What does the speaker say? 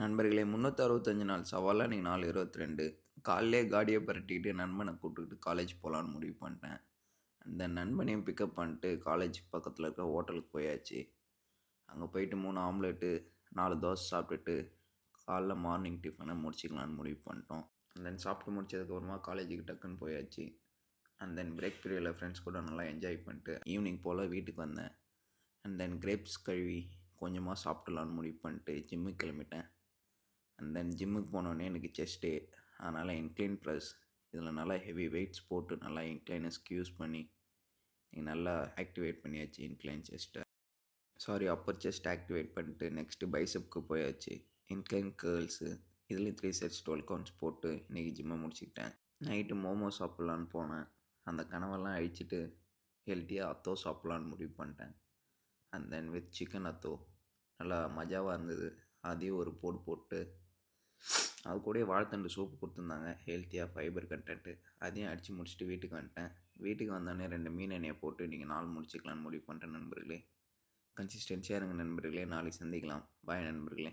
நண்பர்களே 365 நாள் சவாலா இன்னைக்கு நாள் 22. காலையிலே காடியை பரட்டிட்டு நண்பனை கூப்பிட்டுக்கிட்டு காலேஜ் போகலான்னு முடிவு பண்ணிட்டேன். அந்த நண்பனையும் பிக்கப் பண்ணிட்டு காலேஜ் பக்கத்தில் இருக்க ஹோட்டலுக்கு போயாச்சு. அங்கே போயிட்டு 3 ஆம்லெட்டு 4 தோசை சாப்பிட்டுட்டு காலைல மார்னிங் டிஃபனை முடிச்சிக்கலான்னு முடிவு பண்ணிட்டோம். அண்ட் தென் சாப்பிட்டு முடிச்சதுக்கப்புறமா காலேஜுக்கு டக்குன்னு போயாச்சு. அண்ட் தென் பிரேக் பீரியடில் ஃப்ரெண்ட்ஸ் கூட நல்லா என்ஜாய் பண்ணிட்டு ஈவினிங் போல் வீட்டுக்கு வந்தேன். அண்ட் தென் கிரேப்ஸ் கழுவி கொஞ்சமாக சாப்பிடலான்னு முடிவு பண்ணிட்டு ஜிம்முக்கு கிளம்பிட்டேன். அண்ட் தென் ஜிம்முக்கு போனோடனே எனக்கு செஸ்ட் டே, அதனால் இன்க்ளைன் ப்ரெஸ் இதில் நல்லா ஹெவி வெயிட்ஸ் போட்டு நல்லா இன்க்ளைனஸ்க்கு யூஸ் பண்ணி நல்லா ஆக்டிவேட் பண்ணியாச்சு இன்க்ளைன் செஸ்ட்டை. அப்பர் செஸ்ட் ஆக்டிவேட் பண்ணிட்டு நெக்ஸ்ட்டு பைசப்க்கு போயாச்சு. இன்க்ளைன் கேர்ள்ஸு இதுலேயும் 3 செட்ஸ் 12 கவுண்ட்ஸ் போட்டு இன்றைக்கி ஜிம்மை முடிச்சுக்கிட்டேன். நைட்டு மோமோ சாப்பிட்லான்னு போனேன். அந்த கனவெல்லாம் அழிச்சிட்டு ஹெல்த்தியாக அத்தோ சாப்பிட்லான்னு முடிவு பண்ணிட்டேன். And then with chicken atho நல்லா மஜாவாக இருந்தது. அதையும் ஒரு போட்டு அது கூட வாழைத்தண்டு சூப்பு கொடுத்துருந்தாங்க, ஹெல்த்தியாக ஃபைபர் கண்டென்ட்டு. அதையும் அடித்து முடிச்சுட்டு வீட்டுக்கு வந்துட்டேன். வீட்டுக்கு வந்தோடனே 2 மீன் எண்ணெயை போட்டு இன்றைக்கி நாள் முடிச்சிக்கலான்னு முடிவு பண்ணிட்டேன் நண்பர்களே. கன்சிஸ்டன்சியாக இருங்க நண்பர்களே. நாளைக்கு சந்திக்கலாம். பாய் நண்பர்களே.